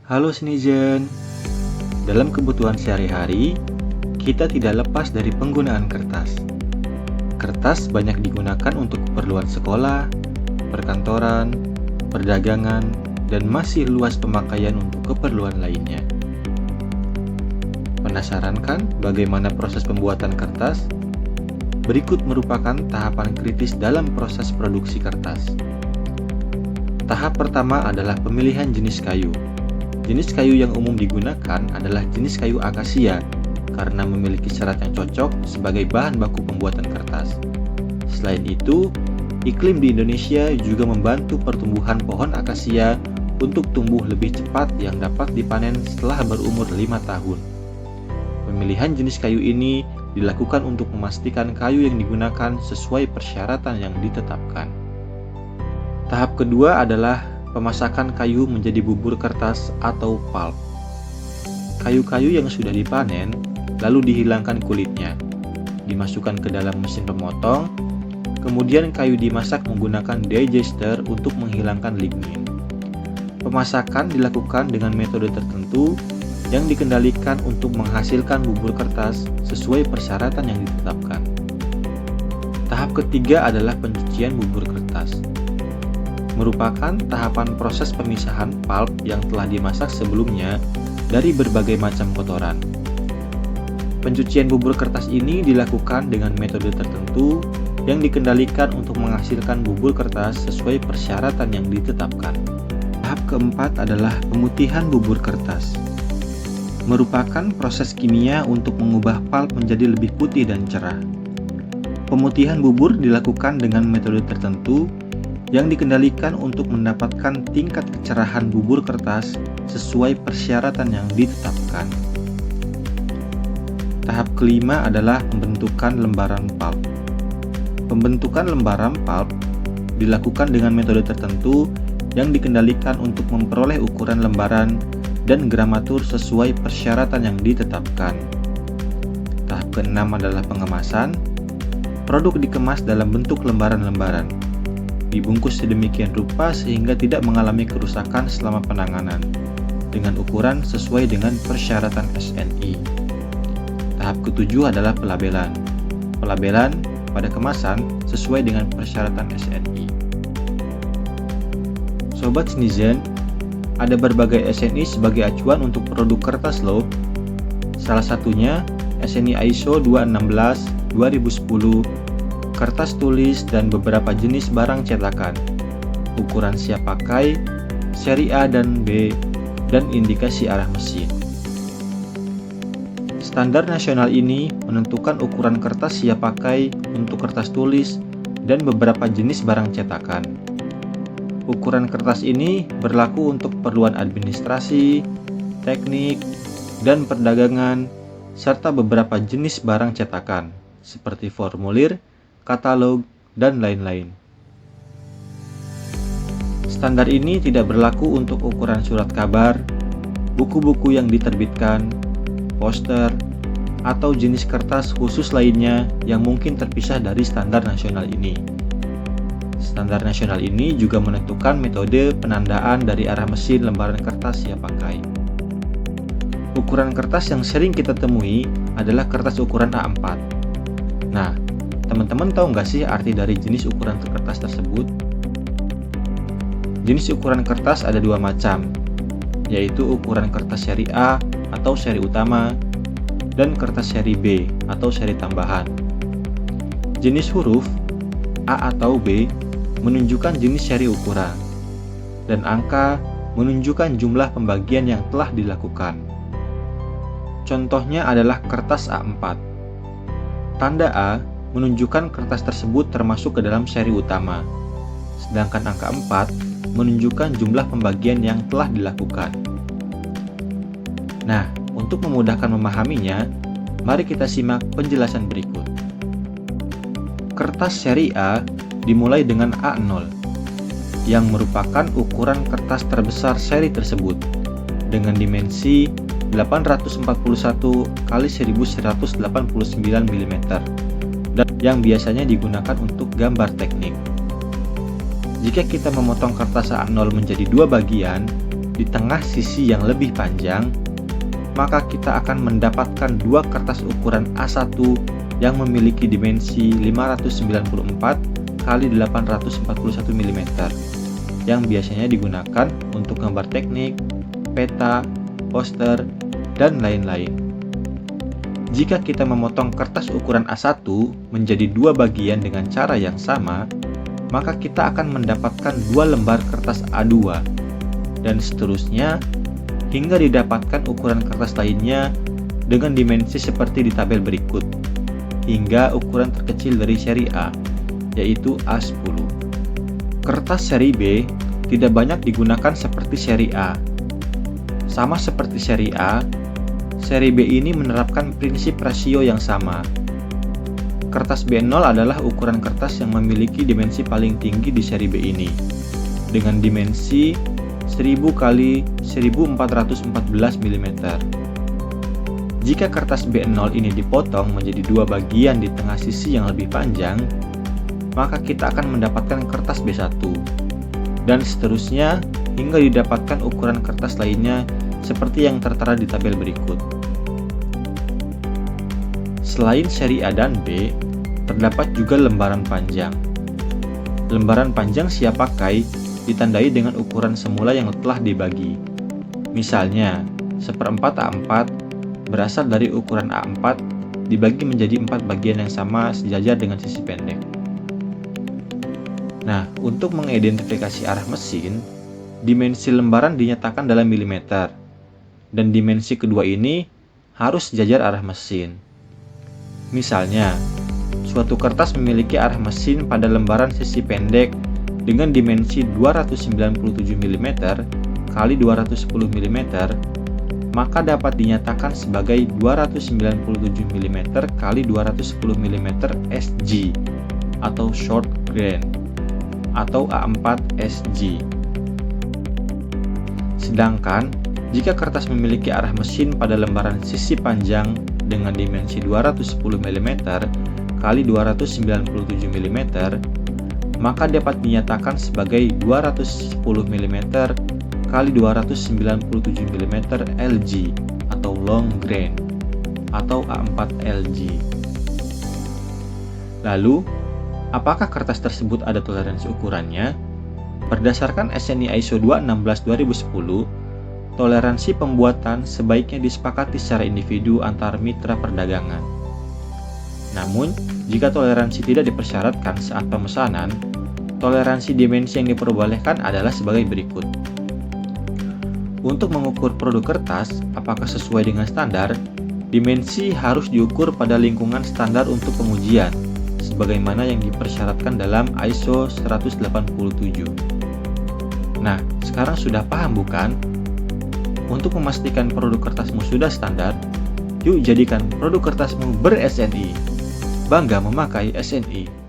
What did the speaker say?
Halo Sinizen, dalam kebutuhan sehari-hari, kita tidak lepas dari penggunaan kertas. Kertas banyak digunakan untuk keperluan sekolah, perkantoran, perdagangan, dan masih luas pemakaian untuk keperluan lainnya. Penasaran kan bagaimana proses pembuatan kertas? Berikut merupakan tahapan kritis dalam proses produksi kertas. Tahap pertama adalah pemilihan jenis kayu. Jenis kayu yang umum digunakan adalah jenis kayu akasia karena memiliki serat yang cocok sebagai bahan baku pembuatan kertas. Selain itu, iklim di Indonesia juga membantu pertumbuhan pohon akasia untuk tumbuh lebih cepat yang dapat dipanen setelah berumur 5 tahun. Pemilihan jenis kayu ini dilakukan untuk memastikan kayu yang digunakan sesuai persyaratan yang ditetapkan. Tahap kedua adalah pemasakan kayu menjadi bubur kertas atau pulp. Kayu-kayu yang sudah dipanen lalu dihilangkan kulitnya, dimasukkan ke dalam mesin pemotong, kemudian kayu dimasak menggunakan digester untuk menghilangkan lignin. Pemasakan dilakukan dengan metode tertentu yang dikendalikan untuk menghasilkan bubur kertas sesuai persyaratan yang ditetapkan. Tahap ketiga adalah pencucian bubur kertas. Merupakan tahapan proses pemisahan pulp yang telah dimasak sebelumnya dari berbagai macam kotoran. Pencucian bubur kertas ini dilakukan dengan metode tertentu yang dikendalikan untuk menghasilkan bubur kertas sesuai persyaratan yang ditetapkan. Tahap keempat adalah pemutihan bubur kertas. Merupakan proses kimia untuk mengubah pulp menjadi lebih putih dan cerah. Pemutihan bubur dilakukan dengan metode tertentu yang dikendalikan untuk mendapatkan tingkat kecerahan bubur kertas sesuai persyaratan yang ditetapkan. Tahap kelima adalah pembentukan lembaran pulp. Pembentukan lembaran pulp dilakukan dengan metode tertentu yang dikendalikan untuk memperoleh ukuran lembaran dan gramatur sesuai persyaratan yang ditetapkan. Tahap keenam adalah pengemasan. Produk dikemas dalam bentuk lembaran-lembaran, dibungkus sedemikian rupa sehingga tidak mengalami kerusakan selama penanganan, dengan ukuran sesuai dengan persyaratan SNI. Tahap ketujuh adalah pelabelan. Pelabelan pada kemasan sesuai dengan persyaratan SNI. Sobat Sinizen, ada berbagai SNI sebagai acuan untuk produk kertas loh. Salah satunya SNI ISO 216, 2010, kertas tulis dan beberapa jenis barang cetakan, ukuran siap pakai, seri A dan B, dan indikasi arah mesin. Standar nasional ini menentukan ukuran kertas siap pakai untuk kertas tulis dan beberapa jenis barang cetakan. Ukuran kertas ini berlaku untuk keperluan administrasi, teknik, dan perdagangan, serta beberapa jenis barang cetakan, seperti formulir, katalog, dan lain-lain. Standar ini tidak berlaku untuk ukuran surat kabar, buku-buku yang diterbitkan, poster, atau jenis kertas khusus lainnya yang mungkin terpisah dari standar nasional ini. Standar nasional ini juga menentukan metode penandaan dari arah mesin lembaran kertas siap pakai. Ukuran kertas yang sering kita temui adalah kertas ukuran A4. Nah, teman-teman tahu nggak sih arti dari jenis ukuran kertas tersebut? Jenis ukuran kertas ada dua macam, yaitu ukuran kertas seri A atau seri utama, dan kertas seri B atau seri tambahan. Jenis huruf A atau B menunjukkan jenis seri ukuran, dan angka menunjukkan jumlah pembagian yang telah dilakukan. Contohnya adalah kertas A4. Tanda A menunjukkan kertas tersebut termasuk ke dalam seri utama, sedangkan angka 4 menunjukkan jumlah pembagian yang telah dilakukan. Nah, untuk memudahkan memahaminya, mari kita simak penjelasan berikut. Kertas seri A dimulai dengan A0, yang merupakan ukuran kertas terbesar seri tersebut, dengan dimensi 841 x 1189 mm, yang biasanya digunakan untuk gambar teknik. Jika kita memotong kertas A0 menjadi dua bagian, di tengah sisi yang lebih panjang, maka kita akan mendapatkan dua kertas ukuran A1 yang memiliki dimensi 594 x 841 mm yang biasanya digunakan untuk gambar teknik, peta, poster, dan lain-lain. Jika kita memotong kertas ukuran A1 menjadi dua bagian dengan cara yang sama, maka kita akan mendapatkan dua lembar kertas A2, dan seterusnya hingga didapatkan ukuran kertas lainnya dengan dimensi seperti di tabel berikut, hingga ukuran terkecil dari seri A, yaitu A10. Kertas seri B tidak banyak digunakan seperti seri A. Sama seperti seri A, seri B ini menerapkan prinsip rasio yang sama. Kertas B0 adalah ukuran kertas yang memiliki dimensi paling tinggi di seri B ini, dengan dimensi 1000 x 1414 mm. Jika kertas B0 ini dipotong menjadi dua bagian di tengah sisi yang lebih panjang, maka kita akan mendapatkan kertas B1, dan seterusnya hingga didapatkan ukuran kertas lainnya seperti yang tertera di tabel berikut. Selain seri A dan B, terdapat juga lembaran panjang. Lembaran panjang siap pakai ditandai dengan ukuran semula yang telah dibagi. Misalnya, 1/4 A4 berasal dari ukuran A4 dibagi menjadi 4 bagian yang sama sejajar dengan sisi pendek. Nah, untuk mengidentifikasi arah mesin, dimensi lembaran dinyatakan dalam milimeter, dan dimensi kedua ini harus sejajar arah mesin. Misalnya, suatu kertas memiliki arah mesin pada lembaran sisi pendek dengan dimensi 297 mm x 210 mm, maka dapat dinyatakan sebagai 297 mm x 210 mm SG atau short grain atau A4 SG. Sedangkan jika kertas memiliki arah mesin pada lembaran sisi panjang dengan dimensi 210 mm x 297 mm, maka dapat dinyatakan sebagai 210 mm x 297 mm LG atau long grain atau A4 LG. Lalu, apakah kertas tersebut ada toleransi ukurannya? Berdasarkan SNI ISO 216-2010, toleransi pembuatan sebaiknya disepakati secara individu antar mitra perdagangan. Namun, jika toleransi tidak dipersyaratkan saat pemesanan, toleransi dimensi yang diperbolehkan adalah sebagai berikut. Untuk mengukur produk kertas apakah sesuai dengan standar, dimensi harus diukur pada lingkungan standar untuk pengujian, sebagaimana yang dipersyaratkan dalam ISO 187. Nah, sekarang sudah paham bukan? Untuk memastikan produk kertasmu sudah standar, yuk jadikan produk kertasmu ber-SNI. Bangga memakai SNI.